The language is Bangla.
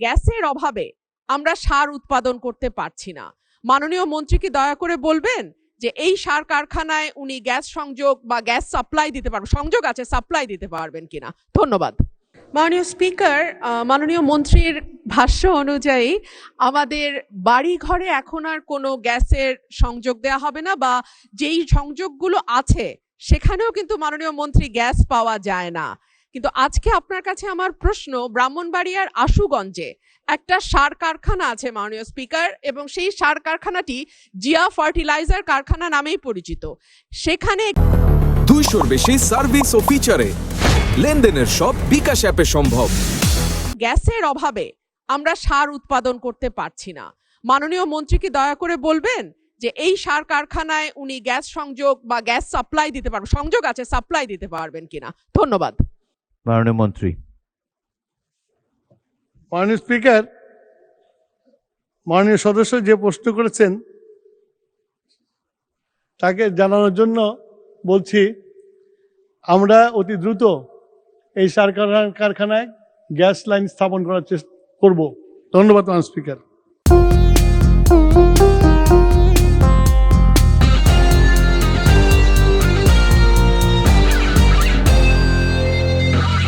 গ্যাসের অভাবে আমরা সার উৎপাদন করতে পারছি না। মাননীয় মন্ত্রী কি দয়া করে বলবেন যে এই সার কারখানায় উনি গ্যাস সংযোগ বা গ্যাস সাপ্লাই দিতে পারবেন, সংযোগ আছে সাপ্লাই দিতে পারবেন কিনা? ধন্যবাদ। মাননীয় স্পিকার, মাননীয় মন্ত্রীর ভাষ্য অনুযায়ী আমাদের বাড়ি ঘরে এখন আর কোনো গ্যাসের সংযোগ দেওয়া হবে না, বা যেই সংযোগগুলো আছে সেখানেও কিন্তু মাননীয় মন্ত্রী গ্যাস পাওয়া যায় না। কিন্তু আজকে আপনার কাছে আমার প্রশ্ন, ব্রাহ্মণবাড়িয়ার আশুগঞ্জে একটা সার কারখানা আছে মাননীয় স্পিকার, এবং সেই সার কারখানাটি জিয়া ফার্টিলাইজার কারখানা নামেই পরিচিত। সেখানে 200-র বেশি সার্ভিস ও ফিচারে লেনদেনের সব বিকাশ অ্যাপে সম্ভব। গ্যাসের অভাবে আমরা সার উৎপাদন করতে পারছি না। মাননীয় মন্ত্রী কি দয়া করে বলবেন যে এই সার কারখানায় উনি গ্যাস সংযোগ বা গ্যাস সাপ্লাই দিতে পারবেন, সংযোগ আছে সাপ্লাই দিতে পারবেন কিনা? ধন্যবাদ। মাননীয় মন্ত্রী। মাননীয় স্পিকার, মাননীয় সদস্য যে প্রশ্ন করেছেন তাকে জানানোর জন্য বলছি, আমরা অতি দ্রুত এই সার কারখানায় গ্যাস লাইন স্থাপন করার চেষ্টা করব। ধন্যবাদ মাননীয় স্পিকার।